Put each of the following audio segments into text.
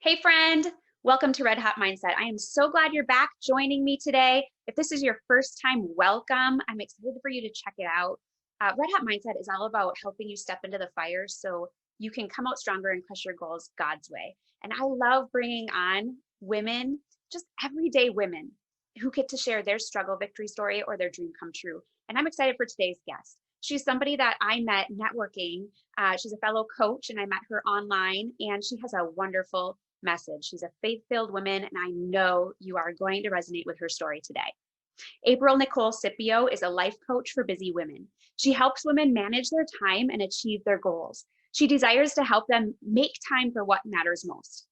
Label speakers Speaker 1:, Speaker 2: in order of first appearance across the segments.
Speaker 1: Hey, friend. Welcome to Red Hot Mindset. I am so glad you're back joining me today. If this is your first time, welcome. I'm excited for you to check it out. Red Hot Mindset is all about helping you step into the fire so you can come out stronger and crush your goals God's way. And I love bringing on women, just everyday women who get to share their struggle victory story or their dream come true. And I'm excited for today's guest. She's somebody that I met networking. She's a fellow coach, and I met her online, and she has a wonderful message. She's a faith-filled woman, and I know you are going to resonate with her story today. Nicole Scipio is a life coach for busy women. She helps women manage their time and achieve their goals. She desires to help them make time for what matters most.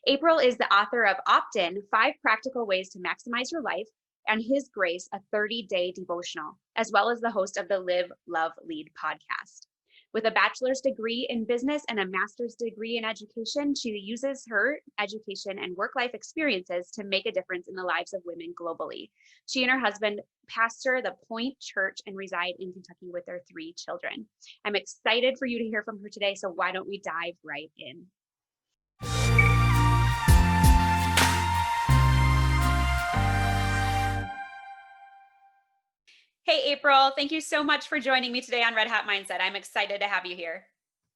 Speaker 1: April is the author of Opt-in, 5 Practical Ways to Maximize Your Life, and His Grace, a 30-day devotional, as well as the host of the Live, Love, Lead podcast. With a bachelor's degree in business and a master's degree in education, she uses her education and work-life experiences to make a difference in the lives of women globally. She and her husband pastor the Point Church and reside in Kentucky with their 3 children. I'm excited for you to hear from her today, so why don't we dive right in? Hey, April, thank you so much for joining me today on Red Hot Mindset. I'm excited to have you here.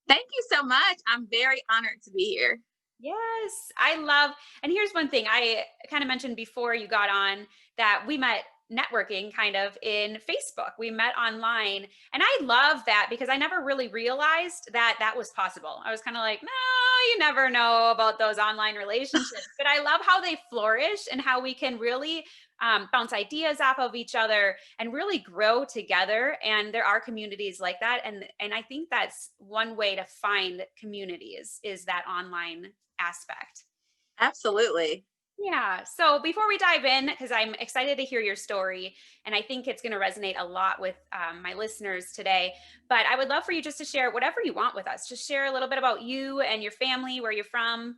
Speaker 2: Thank you so much. I'm very honored to be here.
Speaker 1: Yes, I love, and here's one thing I kind of mentioned before you got on that we met networking kind of in Facebook. We met online, and I love that because I never really realized that that was possible. I was kind of like, no, you never know about those online relationships, but I love how they flourish and how we can really bounce ideas off of each other and really grow together. And there are communities like that, and I think that's one way to find communities is that online aspect.
Speaker 2: Absolutely.
Speaker 1: Yeah. So before we dive in, because I'm excited to hear your story, and I think it's going to resonate a lot with my listeners today, but I would love for you just to share whatever you want with us. Just share a little bit about you and your family, where you're from.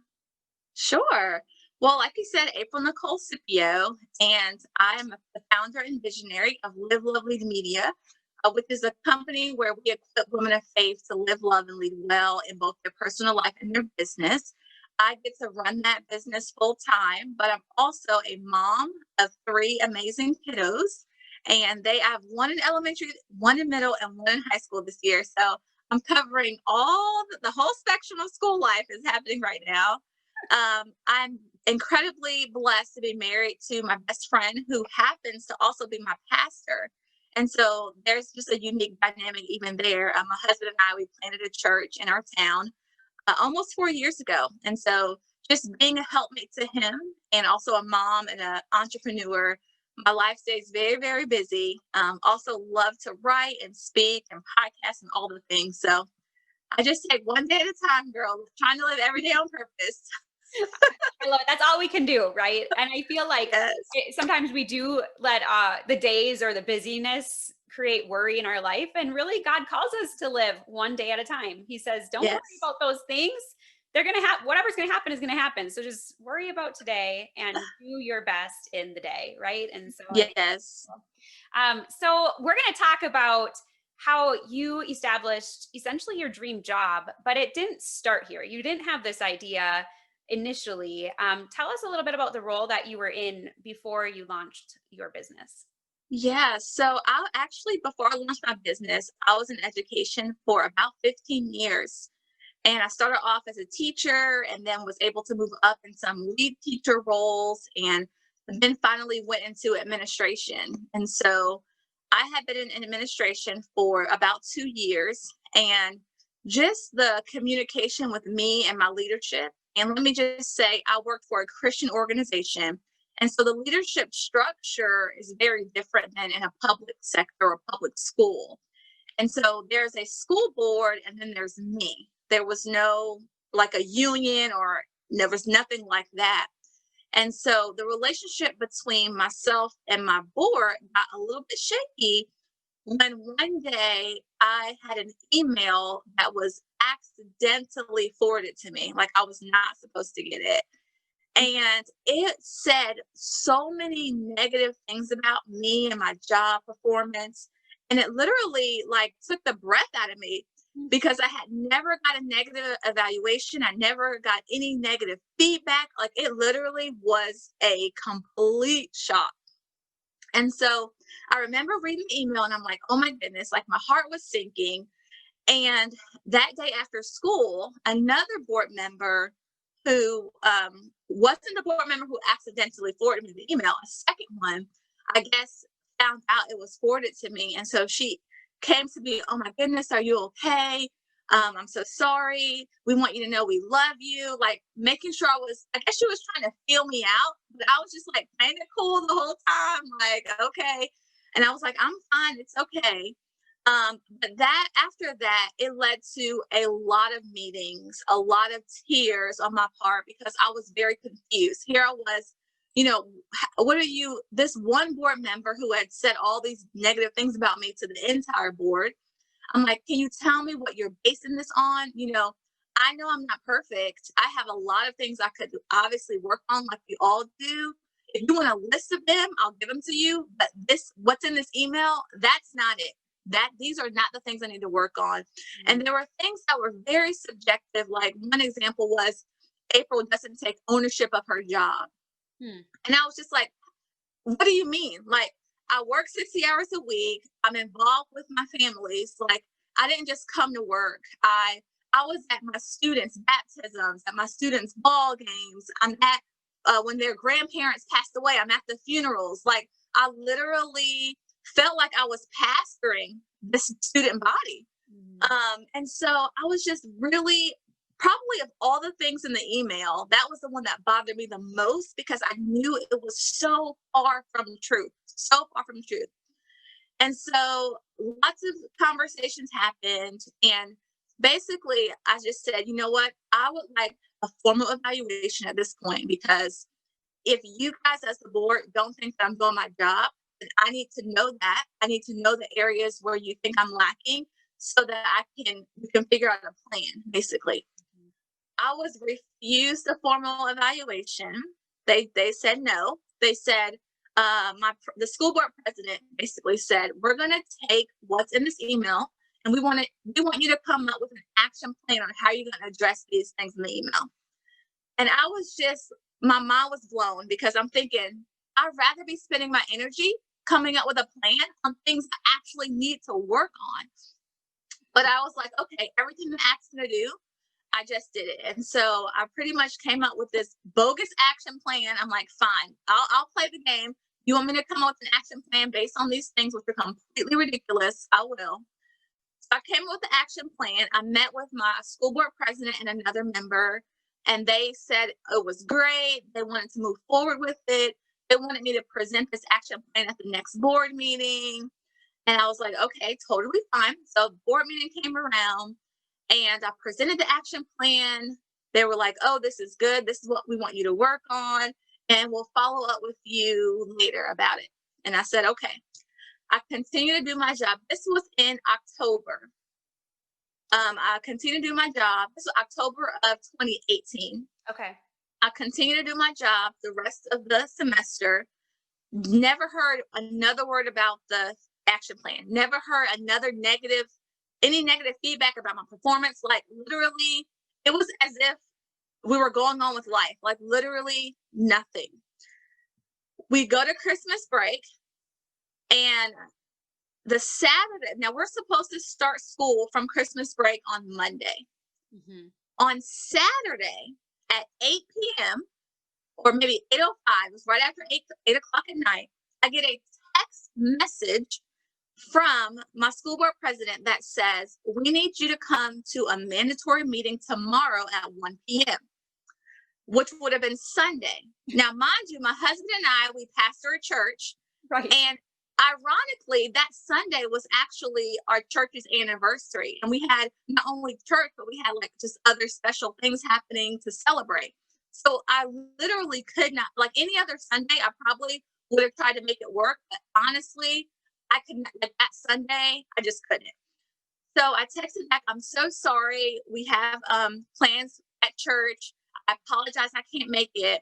Speaker 2: Sure. Well, like you said, April Nicole Scipio, and I am the founder and visionary of Live, Love, Lead Media, which is a company where we equip women of faith to live, love, and lead well in both their personal life and their business. I get to run that business full time, but I'm also a mom of 3 amazing kiddos, and I have one in elementary, one in middle, and one in high school this year. So I'm covering all the whole spectrum of school life is happening right now. I'm incredibly blessed to be married to my best friend who happens to also be my pastor. And so there's just a unique dynamic even there. My husband and I, we planted a church in our town almost 4 years ago. And so just being a helpmate to him and also a mom and an entrepreneur, my life stays very, very busy. Also love to write and speak and podcast and all the things. So I just take one day at a time, girl, trying to live every day on purpose.
Speaker 1: I love it. That's all we can do, right? And I feel like
Speaker 2: Yes.
Speaker 1: sometimes we do let the days or the busyness create worry in our life. And really, God calls us to live one day at a time. He says, don't worry
Speaker 2: Yes.
Speaker 1: about those things. They're going to have whatever's going to happen is going to happen. So just worry about today and do your best in the day, right? And so I think
Speaker 2: Yes.
Speaker 1: so we're going to talk about how you established essentially your dream job, but it didn't start here. You didn't have this idea initially. Tell us a little bit about the role that you were in before you launched your business.
Speaker 2: Yeah. So I actually, before I launched my business, I was in education for about 15 years. And I started off as a teacher and then was able to move up in some lead teacher roles and then finally went into administration. And so I had been in administration for about 2 years, and just the communication with me and my leadership. And let me just say, I worked for a Christian organization. And so the leadership structure is very different than in a public sector or public school. And so there's a school board and then there's me. There was no like a union or there was nothing like that. And so the relationship between myself and my board got a little bit shaky when one day I had an email that was accidentally forwarded to me. Like I was not supposed to get it. And it said so many negative things about me and my job performance. And it literally like took the breath out of me. because I had never got a negative evaluation. I never got any negative feedback. Like, it literally was a complete shock. And so I remember reading the email and I'm like, oh my goodness, like my heart was sinking. And that day after school, another board member who wasn't the board member who accidentally forwarded me the email, a second one, I guess, found out it was forwarded to me. And so she came to me, oh my goodness, are you okay? I'm so sorry. We want you to know we love you. Like, making sure I guess she was trying to feel me out, but I was just like playing it cool the whole time. Like, okay. And I was like, I'm fine. It's okay. But that after that, it led to a lot of meetings, a lot of tears on my part because I was very confused. Here I was, what are you, this one board member who had said all these negative things about me to the entire board. I'm like, can you tell me what you're basing this on? I know I'm not perfect. I have a lot of things I could obviously work on, like we all do. If you want a list of them, I'll give them to you. But what's in this email, that's not it. These are not the things I need to work on. And there were things that were very subjective. Like, one example was April doesn't take ownership of her job. And I was just like, what do you mean? Like, I work 60 hours a week. I'm involved with my families. Like, I didn't just come to work. I was at my students' baptisms, at my students' ball games. I'm at when their grandparents passed away, I'm at the funerals. Like, I literally felt like I was pastoring this student body. And so I was just really, probably of all the things in the email, that was the one that bothered me the most because I knew it was so far from the truth, so far from the truth. And so lots of conversations happened. And basically, I just said, you know what? I would like a formal evaluation at this point, because if you guys as the board don't think that I'm doing my job, then I need to know that. I need to know the areas where you think I'm lacking so that we can figure out a plan, basically. I was refused a formal evaluation. They said no. They said, the school board president basically said, we're going to take what's in this email and we want you to come up with an action plan on how you're going to address these things in the email. And I was just, my mind was blown because I'm thinking, I'd rather be spending my energy coming up with a plan on things I actually need to work on. But I was like, okay, everything I'm asked to do, I just did it. And so I pretty much came up with this bogus action plan. I'm like, fine, I'll play the game. You want me to come up with an action plan based on these things, which are completely ridiculous? I will. So I came up with the action plan. I met with my school board president and another member, and they said it was great. They wanted to move forward with it. They wanted me to present this action plan at the next board meeting. And I was like, okay, totally fine. So board meeting came around and I presented the action plan. They were like, oh, this is good. This is what we want you to work on. And we'll follow up with you later about it. And I said, okay. I continued to do my job. This was in October. I continued to do my job. This was October of 2018.
Speaker 1: Okay.
Speaker 2: I continued to do my job the rest of the semester. Never heard another word about the action plan. Never heard any negative feedback about my performance. Like, literally, it was as if we were going on with life. Like, literally nothing. We go to Christmas break, and the Saturday, now we're supposed to start school from Christmas break on Monday. On Saturday at 8 p.m. or maybe 8:05, it was right after 8 o'clock at night, I get a text message from my school board president that says, we need you to come to a mandatory meeting tomorrow at 1 p.m., which would have been Sunday. Now, mind you, my husband and I, we pastor a church.
Speaker 1: Right.
Speaker 2: And ironically, that Sunday was actually our church's anniversary. And we had not only church, but we had like just other special things happening to celebrate. So I literally could not, like any other Sunday, I probably would have tried to make it work. But honestly, I couldn't, like that Sunday, I just couldn't. So I texted back, I'm so sorry. We have plans at church. I apologize, I can't make it.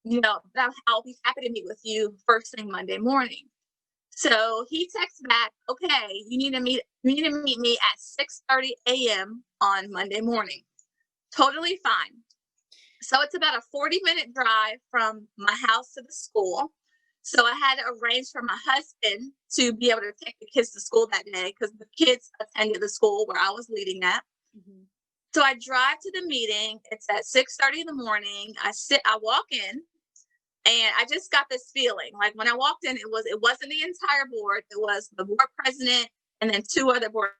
Speaker 2: But I'll be happy to meet with you first thing Monday morning. So he texts back, okay, you need to meet me at 6:30 a.m. on Monday morning. Totally fine. So it's about a 40-minute drive from my house to the school. So I had to arrange for my husband to be able to take the kids to school that day because the kids attended the school where I was leading at.
Speaker 1: Mhm.
Speaker 2: So I drive to the meeting. It's at 6:30 in the morning. I walk in, and I just got this feeling. Like when I walked in, it wasn't the entire board. It was the board president and then two other board.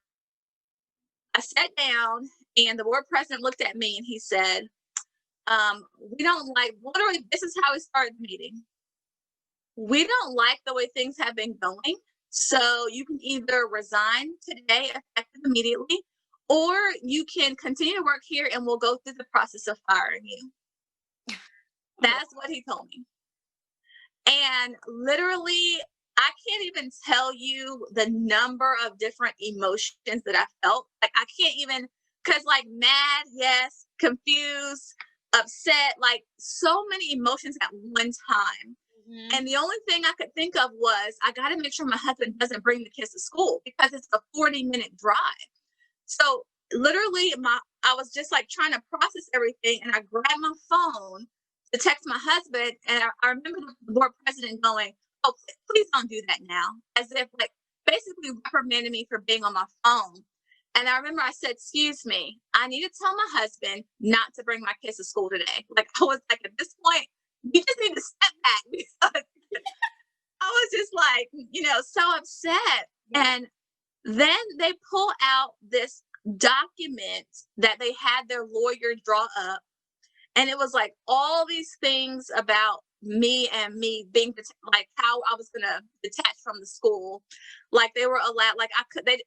Speaker 2: I sat down, and the board president looked at me and he said, we don't like this is how we started the meeting. We don't like the way things have been going. So you can either resign today, effective immediately, or you can continue to work here and we'll go through the process of firing you. That's what he told me. And literally, I can't even tell you the number of different emotions that I felt. Like, I can't even, because, like, mad, yes, confused, upset, like, so many emotions at one time.
Speaker 1: Mhm.
Speaker 2: And the only thing I could think of was I got to make sure my husband doesn't bring the kids to school because it's a 40-minute drive. So literally, I was just like trying to process everything, and I grabbed my phone to text my husband, and I remember the board president going, "Oh, please don't do that now," as if like basically reprimanding me for being on my phone. And I remember I said, "Excuse me, I need to tell my husband not to bring my kids to school today." Like I was like, at this point, you just need to step back because I was just like, so upset.
Speaker 1: Yeah.
Speaker 2: And then they pull out this document that they had their lawyer draw up. And it was like all these things about me and me being like how I was gonna detach from the school. Like they were allowed, like I couldn't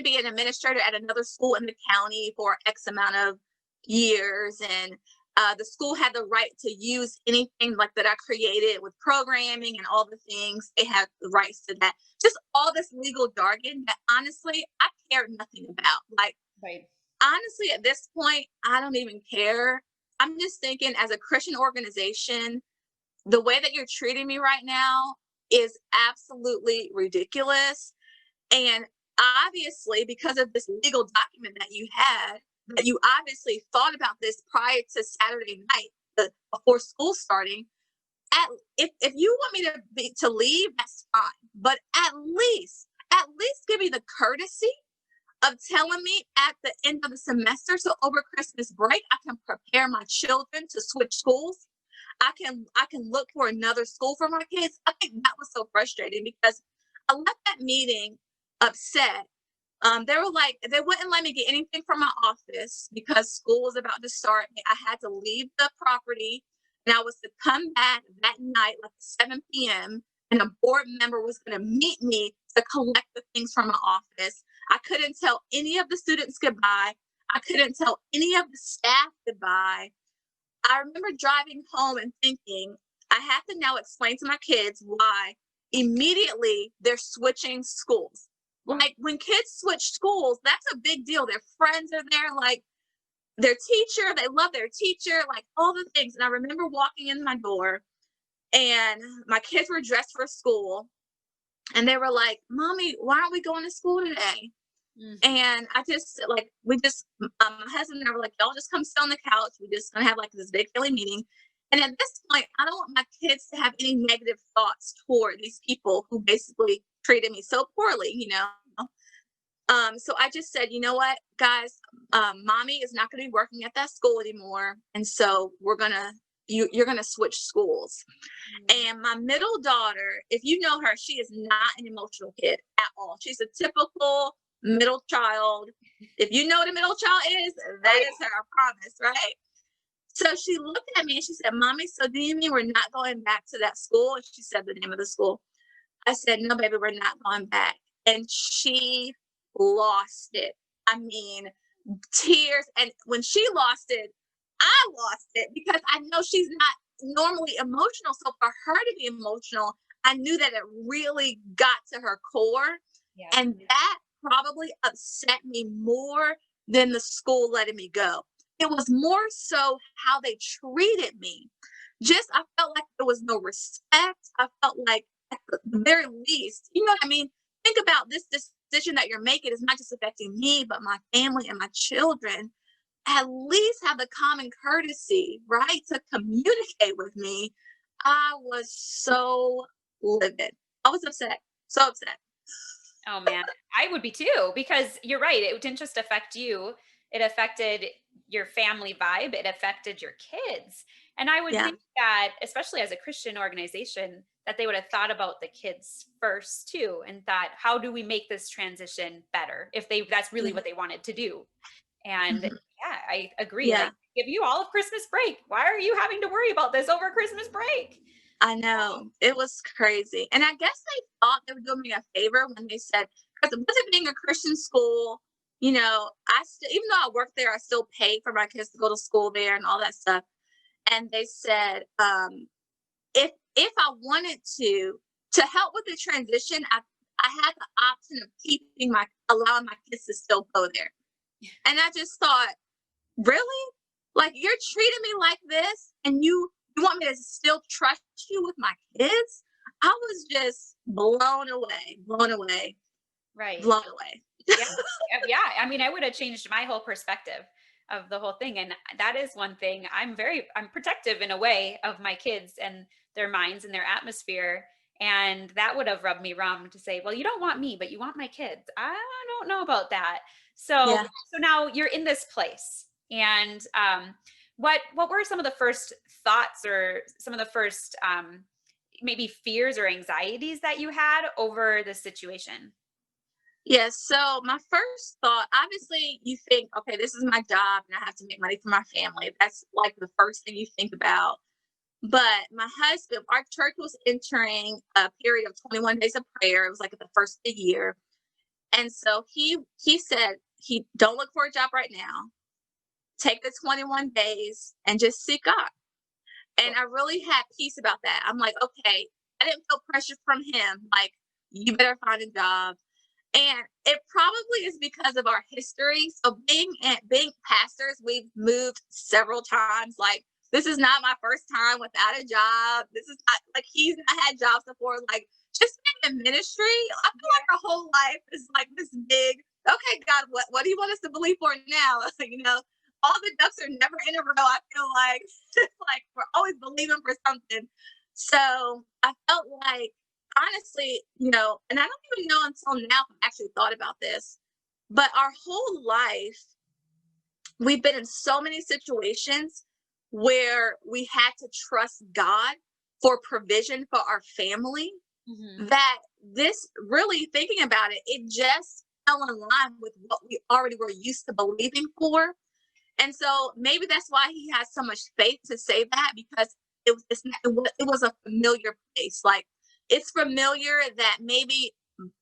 Speaker 2: be an administrator at another school in the county for X amount of years, and the school had the right to use anything like that I created with programming and all the things. They had the rights to that. Just all this legal jargon that honestly I cared nothing about. Like
Speaker 1: Right.
Speaker 2: honestly, at this point, I don't even care. I'm just thinking, as a Christian organization, the way that you're treating me right now is absolutely ridiculous. And obviously, because of this legal document that you had, that you obviously thought about this prior to Saturday night, before school starting. At if you want me to leave, that's fine. But at least give me the courtesy of telling me at the end of the semester, so over Christmas break, I can prepare my children to switch schools. I can look for another school for my kids. I think that was so frustrating because I left that meeting upset. They were like, they wouldn't let me get anything from my office because school was about to start. I had to leave the property and I was to come back that night, like 7 p.m. And a board member was going to meet me to collect the things from my office. I couldn't tell any of the students goodbye. I couldn't tell any of the staff goodbye. I remember driving home and thinking, I have to now explain to my kids why immediately they're switching schools. Like when kids switch schools, that's a big deal. Their friends are there, like their teacher, they love their teacher, like all the things. And I remember walking in my door and my kids were dressed for school and they were like, "Mommy, why aren't we going to school today?"
Speaker 1: Mm.
Speaker 2: And I just like, my husband and I were like, "Y'all just come sit on the couch. We're just gonna have like this big family meeting." And at this point, I don't want my kids to have any negative thoughts toward these people who basically treated me so poorly. So I just said, you know what, guys, mommy is not going to be working at that school anymore, and so you're gonna switch schools.
Speaker 1: Mm.
Speaker 2: And my middle daughter, if you know her, she is not an emotional kid at all. She's a typical middle child. If you know what a middle child is, that is her, I promise, right? So she looked at me and she said, "Mommy, so do you mean we're not going back to that school?" And she said the name of the school. I said, "No, baby, we're not going back." And she lost it. I mean, tears. And when she lost it, I lost it because I know she's not normally emotional. So for her to be emotional, I knew that it really got to her core.
Speaker 1: Yeah.
Speaker 2: And that probably upset me more than the school letting me go. It was more so how they treated me. Just, I felt like there was no respect. I felt like at the very least, you know what I mean? Think about this decision that you're making is not just affecting me, but my family and my children. At least have the common courtesy, right, to communicate with me. I was so livid. I was upset, so upset.
Speaker 1: Oh man, I would be too, because you're right. It didn't just affect you, it affected your family vibe, it affected your kids. And I would
Speaker 2: Yeah.
Speaker 1: think that, especially as a Christian organization, that they would have thought about the kids first too and thought, how do we make this transition better if that's really
Speaker 2: Yeah.
Speaker 1: what they wanted to do? And
Speaker 2: Mhm.
Speaker 1: yeah, I agree.
Speaker 2: Yeah.
Speaker 1: Like, give you all of Christmas break. Why are you having to worry about this over Christmas break?
Speaker 2: I know. It was crazy. And I guess they thought they were doing me a favor when they said, because with it being a Christian school, you know, I still, even though I worked there, I still paid for my kids to go to school there and all that stuff. And they said, if I wanted to help with the transition, I had the option of allowing my kids to still go there. And I just thought, really? Like you're treating me like this and you want me to still trust you with my kids? I was just blown away, blown away,
Speaker 1: Right.
Speaker 2: blown away.
Speaker 1: Yeah. Yeah. I mean, I would have changed my whole perspective of the whole thing. And that is one thing. I'm protective in a way of my kids and their minds and their atmosphere. And that would have rubbed me wrong to say, well, you don't want me, but you want my kids. I don't know about that. So,
Speaker 2: Yeah.
Speaker 1: so now you're in this place. And what were some of the first thoughts or some of the first maybe fears or anxieties that you had over this situation?
Speaker 2: Yes. So my first thought, obviously, you think, okay, this is my job and I have to make money for my family. That's like the first thing you think about. But my husband, our church was entering a period of 21 days of prayer. It was like at the first of the year. And so he said he don't look for a job right now. Take the 21 days and just seek God. And I really had peace about that. I'm like, okay, I didn't feel pressure from him. Like, you better find a job. And it probably is because of our history. So being pastors, we've moved several times. Like this is not my first time without a job. This is not like he's not had jobs before. Like just being in ministry, I feel like our whole life is like this big. Okay, God, what do you want us to believe for now? You know, all the ducks are never in a row. I feel like it's like we're always believing for something. So I felt like honestly, you know, and I don't even know until now if I actually thought about this, but our whole life, we've been in so many situations where we had to trust God for provision for our family
Speaker 1: Mhm.
Speaker 2: that this really thinking about it, it just fell in line with what we already were used to believing for. And so maybe that's why he has so much faith to say that because it was a familiar place. Like it's familiar that maybe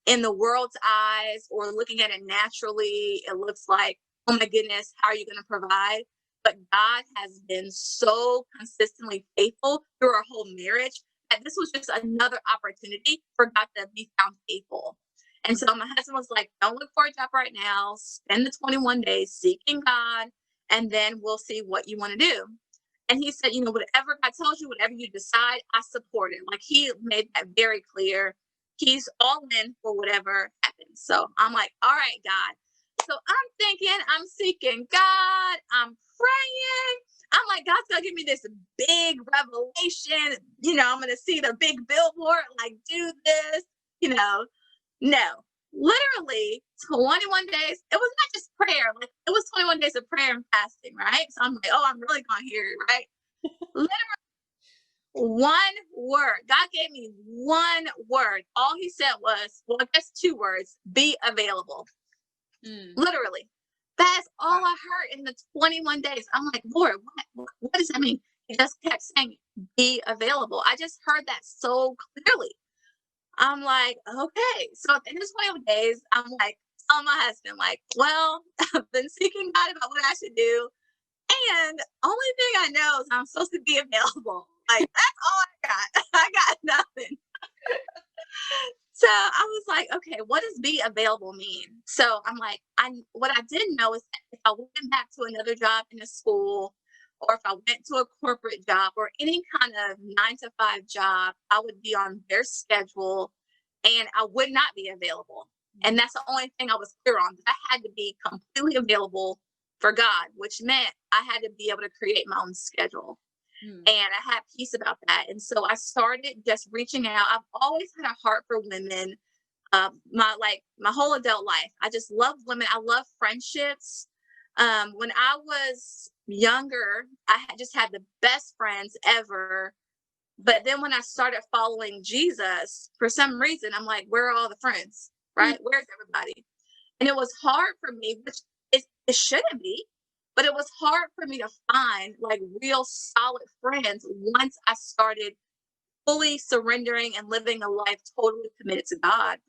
Speaker 2: in the world's eyes or looking at it naturally, it looks like, oh my goodness, how are you going to provide? But God has been so consistently faithful through our whole marriage that this was just another opportunity for God to be found faithful. And so my husband was like, don't look for a job right now. Spend the 21 days seeking God, and then we'll see what you want to do. And he said, you know, whatever God tells you, whatever you decide, I support it. Like he made that very clear. He's all in for whatever happens. So I'm like, all right, God. So I'm thinking, I'm seeking God, I'm praying. I'm like, God's gonna give me this big revelation. You know, I'm gonna see the big billboard, like, do this, you know. No, literally 21 days. It was not just prayer, like it was 21 days of prayer and fasting, right? So I'm like, oh, I'm really gonna hear it, right? One word. God gave me one word. All he said was, well, I guess two words, be available.
Speaker 1: Mm.
Speaker 2: Literally. That's
Speaker 1: Wow.
Speaker 2: all I heard in the 21 days. I'm like, Lord, what does that mean? He just kept saying, be available. I just heard that so clearly. I'm like, okay. So in this 21 days, I'm like, telling my husband, like, well, I've been seeking God about what I should do. And only thing I know is I'm supposed to be available. Like that's all I got. I got nothing. So I was like, okay, what does be available mean? So I'm like, what I didn't know is that if I went back to another job in a school or if I went to a corporate job or any kind of 9 to 5 job, I would be on their schedule and I would not be available. And that's the only thing I was clear on. I had to be completely available for God, which meant I had to be able to create my own schedule.
Speaker 1: Mm.
Speaker 2: And I had peace about that. And so I started just reaching out. I've always had a heart for women. My whole adult life, I just love women. I love friendships. When I was younger, just had the best friends ever. But then when I started following Jesus, for some reason, I'm like, where are all the friends?
Speaker 1: Mm.
Speaker 2: Right? Where's everybody? And it was hard for me, which it shouldn't be, but it was hard for me to find like real solid friends once I started fully surrendering and living a life totally committed to God.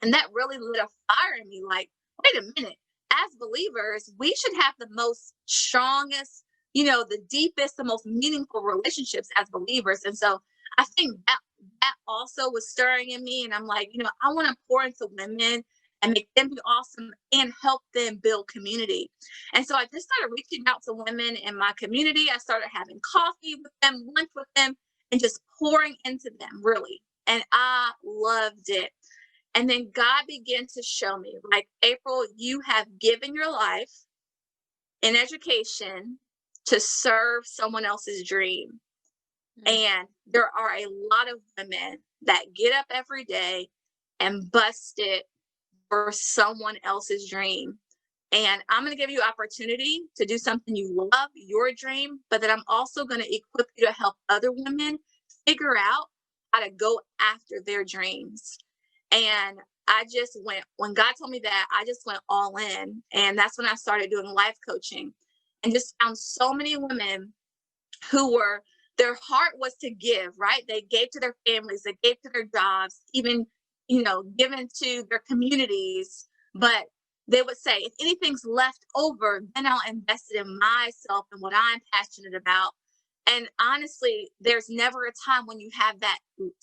Speaker 2: And that really lit a fire in me like, wait a minute, as believers, we should have the most strongest, the deepest, the most meaningful relationships as believers. And so I think that also was stirring in me. And I'm like, I want to pour into women and make them be awesome and help them build community. And so I just started reaching out to women in my community. I started having coffee with them, lunch with them, and just pouring into them really. And I loved it. And then God began to show me, like, April, you have given your life in education to serve someone else's dream.
Speaker 1: Mm.
Speaker 2: And there are a lot of women that get up every day and bust it for someone else's dream. And I'm going to give you opportunity to do something you love, your dream, but then I'm also going to equip you to help other women figure out how to go after their dreams. And I just went, when God told me that, I just went all in. And that's when I started doing life coaching and just found so many women who their heart was to give, right? They gave to their families, they gave to their jobs, even, given to their communities. But they would say, if anything's left over, then I'll invest it in myself and what I'm passionate about. And honestly, there's never a time when you have that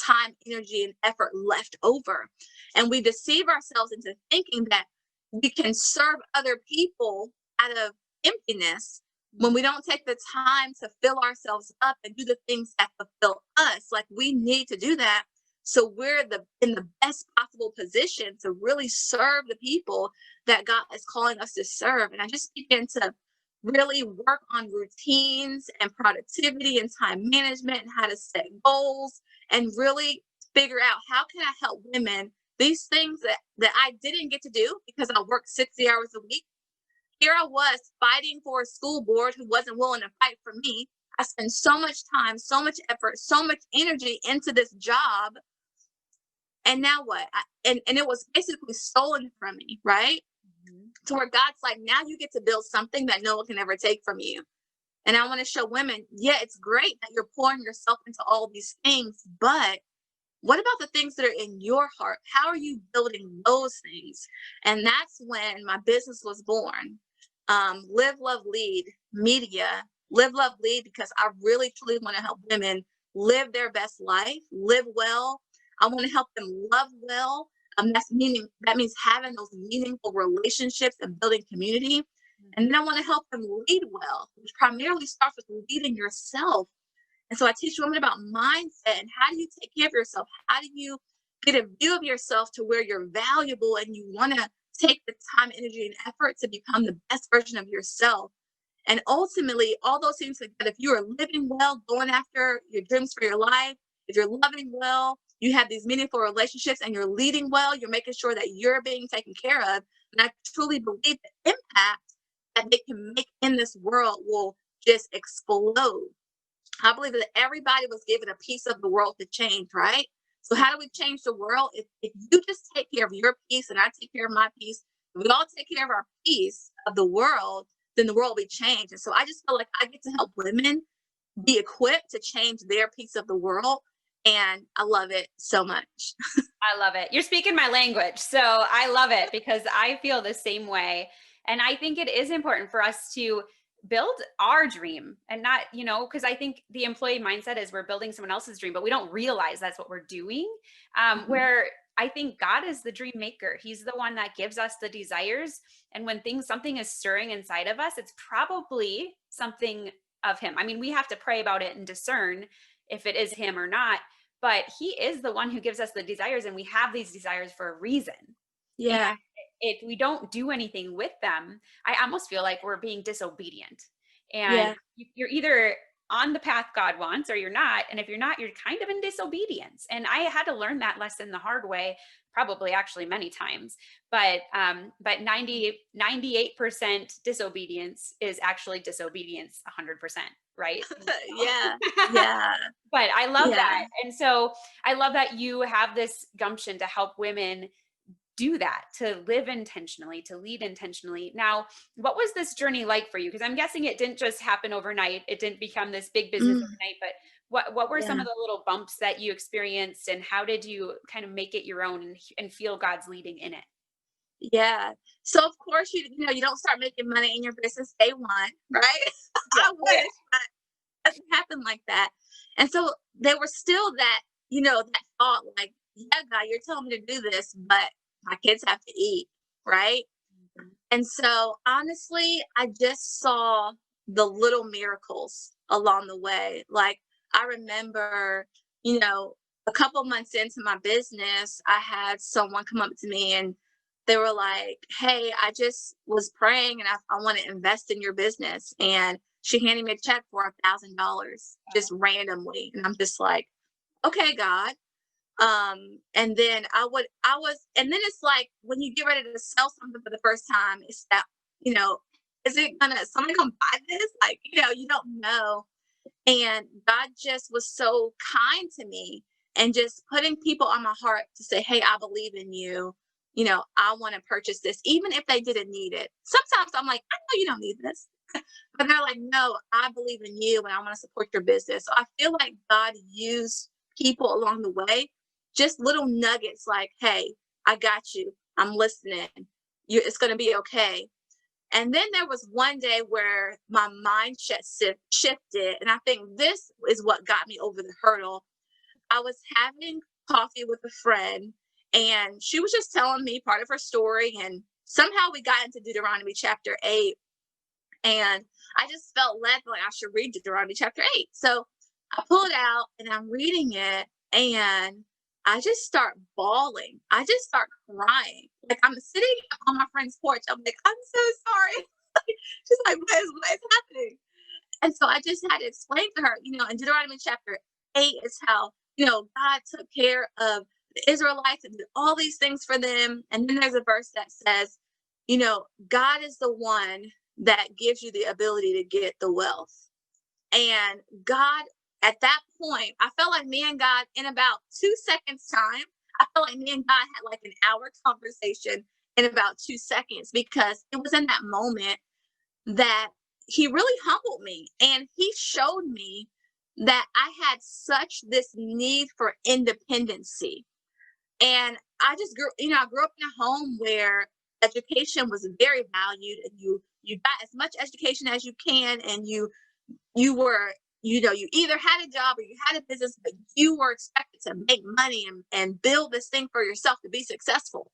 Speaker 2: time, energy, and effort left over. And we deceive ourselves into thinking that we can serve other people out of emptiness when we don't take the time to fill ourselves up and do the things that fulfill us. Like, we need to do that. So we're in the best possible position to really serve the people that God is calling us to serve. And I just began to really work on routines and productivity and time management and how to set goals and really figure out how can I help women, these things that I didn't get to do because I worked 60 hours a week. Here I was fighting for a school board who wasn't willing to fight for me. I spent so much time, so much effort, so much energy into this job. And now what? And it was basically stolen from me, right?
Speaker 1: Mhm.
Speaker 2: To where God's like, now you get to build something that no one can ever take from you. And I want to show women, yeah, it's great that you're pouring yourself into all these things, but what about the things that are in your heart? How are you building those things? And that's when my business was born. Live, Love, Lead Media. Live, Love, Lead, because I really, truly want to help women live their best life, live well. I want to help them love well. That means having those meaningful relationships and building community. And then I want to help them lead well, which primarily starts with leading yourself. And so I teach women about mindset and how do you take care of yourself? How do you get a view of yourself to where you're valuable and you want to take the time, energy, and effort to become the best version of yourself? And ultimately, all those things together, if you are living well, going after your dreams for your life, if you're loving well, you have these meaningful relationships and you're leading well, you're making sure that you're being taken care of. And I truly believe the impact that they can make in this world will just explode. I believe that everybody was given a piece of the world to change, right? So how do we change the world? If you just take care of your piece and I take care of my piece, if we all take care of our piece of the world, then the world will be changed. And so I just feel like I get to help women be equipped to change their piece of the world. And I love it so much.
Speaker 1: I love it. You're speaking my language. So I love it because I feel the same way. And I think it is important for us to build our dream and not, because I think the employee mindset is we're building someone else's dream, but we don't realize that's what we're doing.
Speaker 2: Mhm.
Speaker 1: Where I think God is the dream maker. He's the one that gives us the desires. And when something is stirring inside of us, it's probably something of him. I mean, we have to pray about it and discern if it is him or not, but he is the one who gives us the desires, and we have these desires for a reason. And
Speaker 2: Yeah.
Speaker 1: if we don't do anything with them, I almost feel like we're being disobedient. And
Speaker 2: Yeah.
Speaker 1: you're either on the path God wants or you're not. And if you're not, you're kind of in disobedience. And I had to learn that lesson the hard way, probably actually many times. But 98% disobedience is actually disobedience 100%, right?
Speaker 2: Yeah. Yeah.
Speaker 1: But I love
Speaker 2: Yeah.
Speaker 1: that. And so I love that you have this gumption to help women do that, to live intentionally, to lead intentionally. Now, what was this journey like for you? Because I'm guessing it didn't just happen overnight. It didn't become this big business
Speaker 2: Mm,
Speaker 1: overnight, but what were some
Speaker 2: yeah.
Speaker 1: of the little bumps that you experienced, and how did you kind of make it your own and feel God's leading in it?
Speaker 2: Yeah. So of course you don't start making money in your business day one, right?
Speaker 1: Yeah.
Speaker 2: I
Speaker 1: Oh, yeah.
Speaker 2: wish, but it doesn't happen like that. And so there was still that thought like, yeah, God, you're telling me to do this, but my kids have to eat, right?
Speaker 1: Mhm.
Speaker 2: And so honestly, I just saw the little miracles along the way. Like I remember, a couple months into my business, I had someone come up to me and they were like, "Hey, I just was praying and I want to invest in your business." And she handed me a check for $1,000 just randomly. And I'm just like, okay, God. And then and then it's like when you get ready to sell something for the first time, it's that, you know, is it someone gonna buy this? Like, you don't know. And God just was so kind to me and just putting people on my heart to say, "Hey, I believe in you. I want to purchase this," even if they didn't need it. Sometimes I'm like, "I know you don't need this." But they're like, "No, I believe in you and I want to support your business." So I feel like God used people along the way, just little nuggets like, "Hey, I got you. I'm listening. It's going to be okay." And then there was one day where my mindset shifted. And I think this is what got me over the hurdle. I was having coffee with a friend, and she was just telling me part of her story. And somehow we got into Deuteronomy chapter 8. And I just felt led like I should read Deuteronomy chapter 8. So I pull it out and I'm reading it, and I just start bawling. I just start crying. Like I'm sitting on my friend's porch. I'm like, "I'm so sorry." She's like, what is happening?" And so I just had to explain to her, in Deuteronomy chapter 8 is how, God took care of the Israelites and did all these things for them. And then there's a verse that says, God is the one that gives you the ability to get the wealth. And God, at that point, I felt like me and God, in about 2 seconds time, I felt like me and God had like an hour conversation in about 2 seconds, because it was in that moment that he really humbled me and he showed me that I had such this need for independency. And I grew up in a home where education was very valued, and you got as much education as you can, and you were, you either had a job or you had a business, but you were expected to make money and build this thing for yourself to be successful.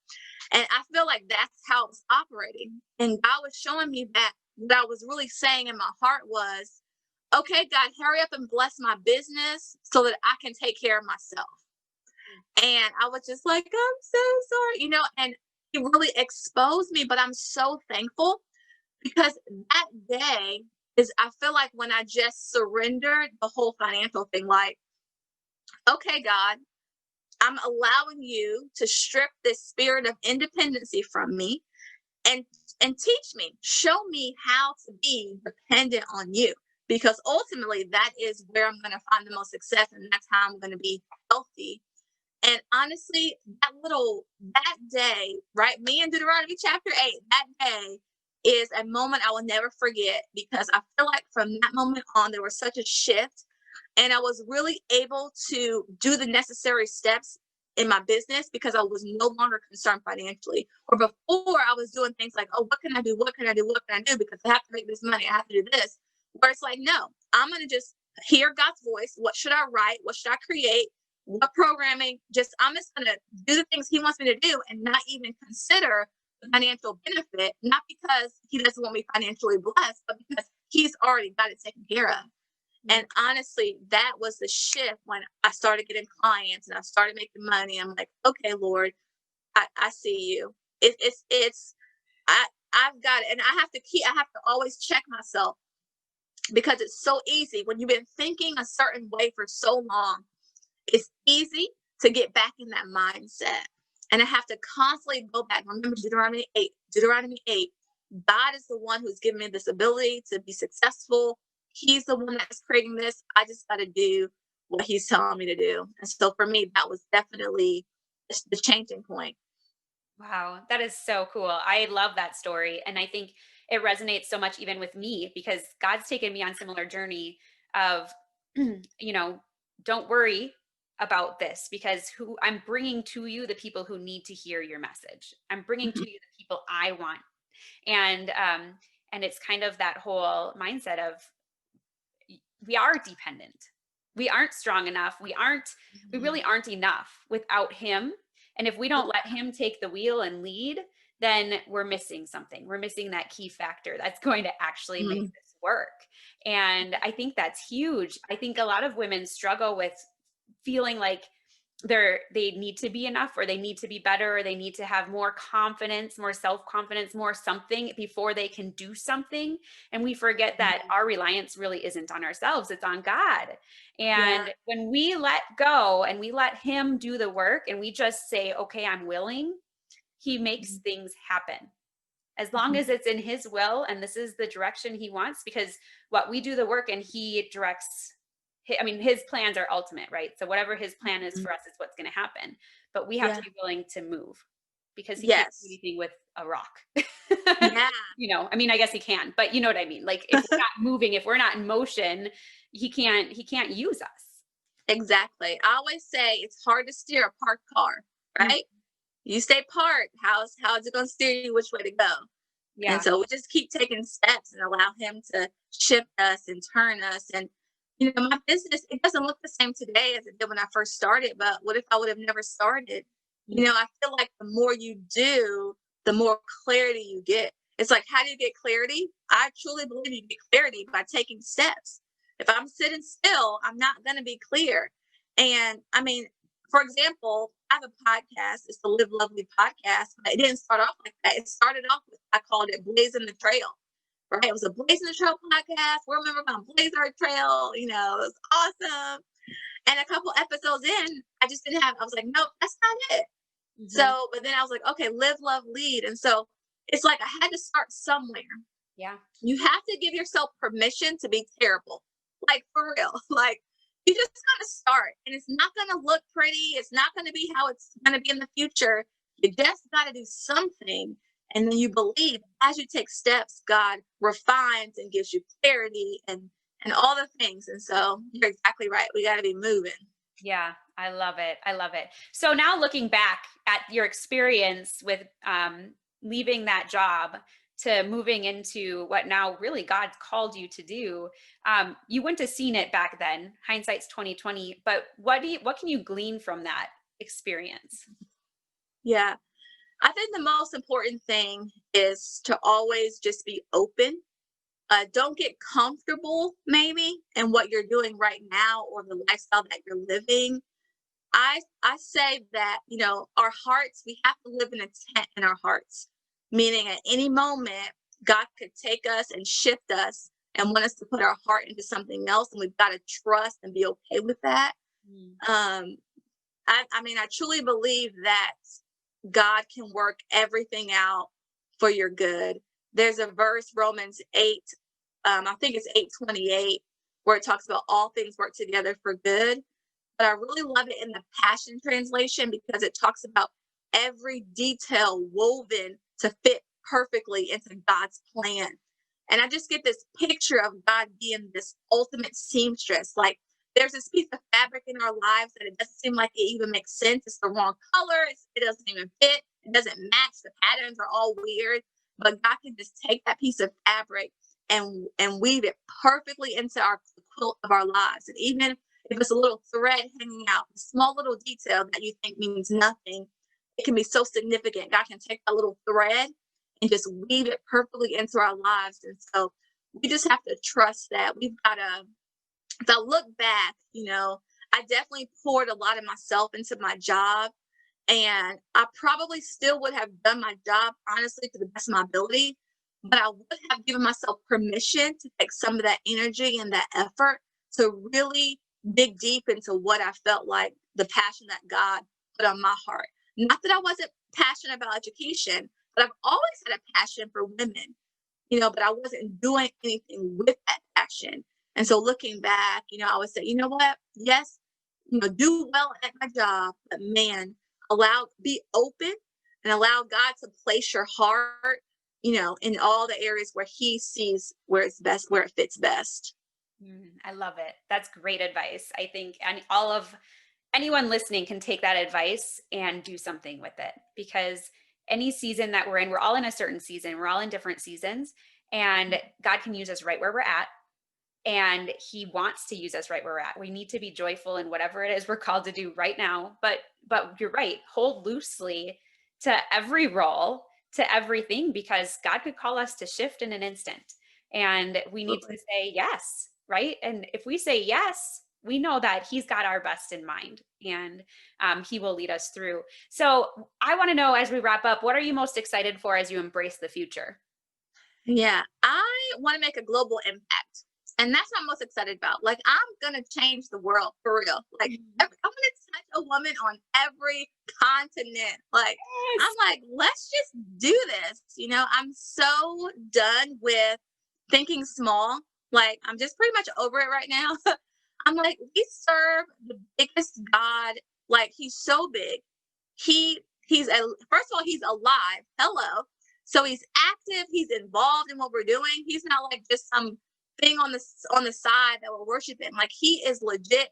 Speaker 2: And I feel like that's how it was operating. And God was showing me that what I was really saying in my heart was, okay, God, hurry up and bless my business so that I can take care of myself. And I was just like, "I'm so sorry," and it really exposed me. But I'm so thankful, because that day I feel like when I just surrendered the whole financial thing, like, okay, God, I'm allowing you to strip this spirit of independency from me, and teach me, show me how to be dependent on you, because ultimately that is where I'm going to find the most success, and that's how I'm going to be healthy. And honestly, that day, right? Me in Deuteronomy chapter 8, that day is a moment I will never forget, because I feel like from that moment on, there was such a shift, and I was really able to do the necessary steps in my business, because I was no longer concerned financially. Or before, I was doing things like, "Oh, what can I do? What can I do? What can I do? Because I have to make this money. I have to do this." Where it's like, no, I'm going to just hear God's voice. What should I write? What should I create? What programming? I'm just going to do the things he wants me to do, and not even consider the financial benefit, not because he doesn't want me financially blessed, but because he's already got it taken care of. And honestly, that was the shift when I started getting clients and I started making money. I'm like, okay, Lord, I see you. It's I've got it. And I have to always check myself, because it's so easy when you've been thinking a certain way for so long. It's easy to get back in that mindset. And I have to constantly go back. Remember Deuteronomy 8. Deuteronomy 8. God is the one who's given me this ability to be successful. He's the one that's creating this. I just got to do what he's telling me to do. And so for me, that was definitely the changing point.
Speaker 1: Wow, that is so cool. I love that story. And I think it resonates so much even with me because God's taken me on similar journey of, you know, don't worry about this because who I'm bringing to you the people who need to hear your message. I'm bringing
Speaker 2: Mhm.
Speaker 1: to you the people I want. And it's kind of that whole mindset of we are dependent. We aren't strong enough. We really aren't enough without him. And if we don't let him take the wheel and lead, then we're missing something. We're missing that key factor that's going to actually make
Speaker 2: Mhm.
Speaker 1: this work. And I think that's huge. I think a lot of women struggle with feeling like they need to be enough or they need to be better or they need to have more confidence, more self-confidence, more something before they can do something. And we forget that our reliance really isn't on ourselves, it's on God.
Speaker 2: Yeah.
Speaker 1: And when we let go and we let him do the work and we just say, okay, I'm willing, he makes
Speaker 2: Mhm.
Speaker 1: things happen. As long
Speaker 2: Mhm.
Speaker 1: as it's in his will and this is the direction he wants, because what we do the work and he directs, I mean, his plans are ultimate, right? So whatever his plan is
Speaker 2: Mhm.
Speaker 1: for us is what's going to happen. But we have to
Speaker 2: Yeah.
Speaker 1: be willing to move because he can't do
Speaker 2: Yes.
Speaker 1: anything with a rock.
Speaker 2: Yeah.
Speaker 1: I mean, I guess he can, but you know what I mean? Like if we're not moving, if we're not in motion, he can't use us.
Speaker 2: Exactly. I always say it's hard to steer a parked car,
Speaker 1: Mm,
Speaker 2: right? You stay parked. How's it going to steer you which way to go? And
Speaker 1: yeah.
Speaker 2: so we just keep taking steps and allow him to shift us and turn us. And my business, it doesn't look the same today as it did when I first started. But what if I would have never started?
Speaker 1: Mm,
Speaker 2: I feel like the more you do, the more clarity you get. It's like, how do you get clarity? I truly believe you get clarity by taking steps. If I'm sitting still, I'm not going to be clear. And I mean, for example, I have a podcast. It's the Live Lovely podcast, but it didn't start off like that. It started off with, I called it Blazing the Trail, right? It was a Blazing the Trail podcast. We're a member on Blaze Our Trail. It was awesome. And a couple episodes in, I just didn't have, I was like, nope, that's not it.
Speaker 1: mhm.
Speaker 2: So, but then I was like, okay, live, love, lead. And so it's like I had to start somewhere.
Speaker 1: Yeah.
Speaker 2: You have to give yourself permission to be terrible. Like for real. Like you just gotta start. And it's not gonna look pretty. It's not gonna be how it's gonna be in the future. You just gotta do something. And then you believe as you take steps, God refines and gives you clarity and all the things. And so you're exactly right. We gotta be moving.
Speaker 1: Yeah, I love it. I love it. So now looking back at your experience with leaving that job to moving into what now really God called you to do, you wouldn't have seen it back then. Hindsight's 2020. But what can you glean from that experience?
Speaker 2: Yeah. I think the most important thing is to always just be open. Don't get comfortable maybe in what you're doing right now or the lifestyle that you're living. I say that, our hearts, we have to live in a tent in our hearts, meaning at any moment, God could take us and shift us and want us to put our heart into something else. And we've got to trust and be okay with that.
Speaker 1: Mm,
Speaker 2: Um, I mean, I truly believe that God can work everything out for your good. There's a verse, Romans 8, I think it's 8:28, where it talks about all things work together for good. But I really love it in the Passion Translation because it talks about every detail woven to fit perfectly into God's plan. And I just get this picture of God being this ultimate seamstress. Like there's this piece of fabric in our lives that it doesn't seem like it even makes sense. It's the wrong color. It doesn't even fit. It doesn't match. The patterns are all weird. But God can just take that piece of fabric and weave it perfectly into our quilt of our lives. And even if it's a little thread hanging out, a small little detail that you think means nothing, it can be so significant. God can take a little thread and just weave it perfectly into our lives. And so we just have to trust that. We've got to, if I look back, I definitely poured a lot of myself into my job, and I probably still would have done my job honestly to the best of my ability, but I would have given myself permission to take some of that energy and that effort to really dig deep into what I felt like the passion that God put on my heart. Not that I wasn't passionate about education, but I've always had a passion for women, but I wasn't doing anything with that passion. And so looking back, I would say, you know what? Yes, do well at my job, but man, be open and allow God to place your heart, in all the areas where he sees where it's best, where it fits best.
Speaker 1: I love it. That's great advice. I think, and all of anyone listening can take that advice and do something with it, because any season that we're all in a certain season, we're all in different seasons, and God can use us right where we're at. And he wants to use us right where we're at. We need to be joyful in whatever it is we're called to do right now. But you're right, hold loosely to every role, to everything, because God could call us to shift in an instant. And we need to
Speaker 2: Absolutely.
Speaker 1: say yes, right? And if we say yes, we know that he's got our best in mind, and he will lead us through. So I want to know, as we wrap up, what are you most excited for as you embrace the future?
Speaker 2: Yeah, I want to make a global impact. And that's what I'm most excited about. Like, I'm going to change the world for real. Like, I'm going to touch a woman on every continent. Like, I'm
Speaker 1: Yes.
Speaker 2: like, let's just do this. I'm so done with thinking small. Like, I'm just pretty much over it right now. I'm like, we serve the biggest God. Like, he's so big. First of all, he's alive. Hello. So he's active, he's involved in what we're doing. He's not like just some thing on the side that we're worshiping. Like, he is legit,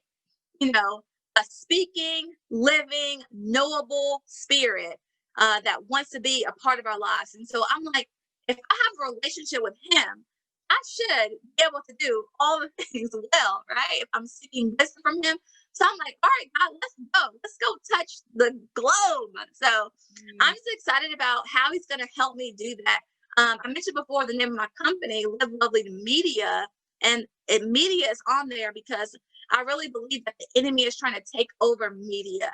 Speaker 2: you know, a speaking, living, knowable spirit that wants to be a part of our lives. And so I'm like, if I have a relationship with him, I should be able to do all the things well, right? If I'm seeking wisdom from him. So I'm like, all right, God, let's go. Let's go touch the globe. So I'm
Speaker 1: Mm,
Speaker 2: just excited about how he's going to help me do that. I mentioned before the name of my company, Live Lovely Media, and media is on there because I really believe that the enemy is trying to take over media.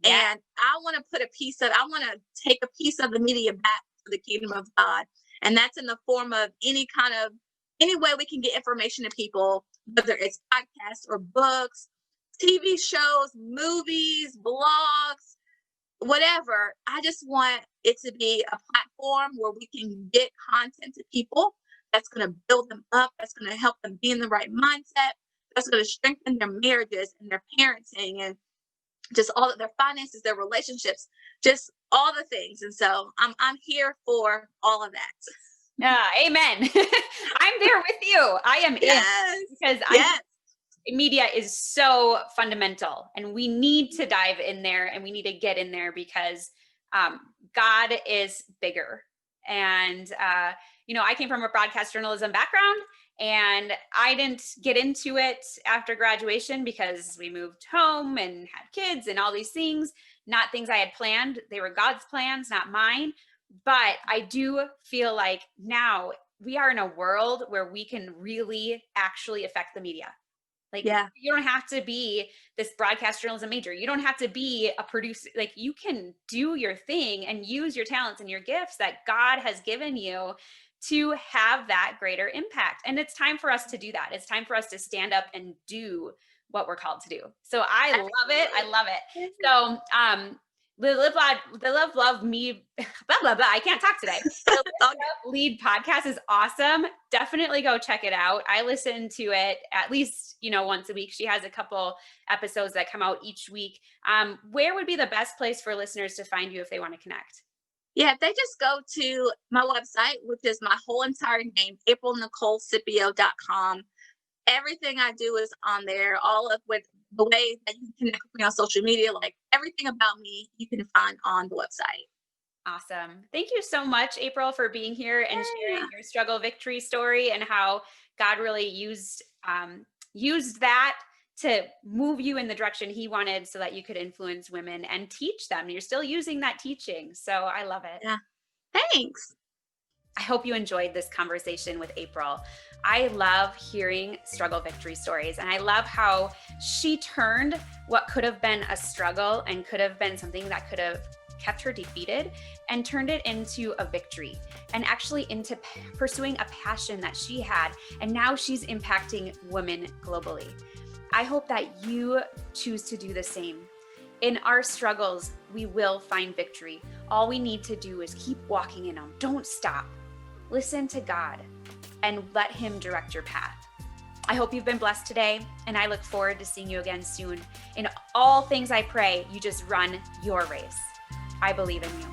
Speaker 1: yeah.
Speaker 2: And I want to take a piece of the media back to the kingdom of God. And that's in the form of any way we can get information to people, whether it's podcasts or books, TV shows, movies, blogs, whatever. I just want it to be a platform where we can get content to people that's going to build them up, that's going to help them be in the right mindset, that's going to strengthen their marriages and their parenting and just all of their finances, their relationships, just all the things. And so I'm here for all of that.
Speaker 1: Amen. I'm there with you. I am in,
Speaker 2: Yes.
Speaker 1: because I
Speaker 2: Yes.
Speaker 1: media is so fundamental, and we need to dive in there, and we need to get in there, because God is bigger. And I came from a broadcast journalism background, and I didn't get into it after graduation because we moved home and had kids and all these things, not things I had planned. They were God's plans, not mine. But I do feel like now we are in a world where we can really actually affect the media. Like,
Speaker 2: Yeah.
Speaker 1: you don't have to be this broadcast journalism major. You don't have to be a producer. Like, you can do your thing and use your talents and your gifts that God has given you to have that greater impact. And it's time for us to do that. It's time for us to stand up and do what we're called to do. So I love it. I
Speaker 2: Absolutely.
Speaker 1: love it. So the Live Love Me, blah blah blah. I can't talk today. The
Speaker 2: It's all good.
Speaker 1: Lead podcast is awesome. Definitely go check it out. I listen to it at least, once a week. She has a couple episodes that come out each week. Where would be the best place for listeners to find you if they want to connect?
Speaker 2: Yeah, they just go to my website, which is my whole entire name, aprilnicolescipio.com. Everything I do is on there, all of with the way that you can connect with me on social media, like everything about me, you can find on the website.
Speaker 1: Awesome. Thank you so much, April, for being here and sharing
Speaker 2: Yeah.
Speaker 1: your struggle victory story, and how God really used that to move you in the direction he wanted, so that you could influence women and teach them. You're still using that teaching. So I love it.
Speaker 2: Yeah. Thanks.
Speaker 1: I hope you enjoyed this conversation with April. I love hearing struggle victory stories, and I love how she turned what could have been a struggle and could have been something that could have kept her defeated and turned it into a victory and actually into pursuing a passion that she had. And now she's impacting women globally. I hope that you choose to do the same. In our struggles, we will find victory. All we need to do is keep walking in them. Don't stop. Listen to God and let Him direct your path. I hope you've been blessed today, and I look forward to seeing you again soon. In all things I pray, you just run your race. I believe in you.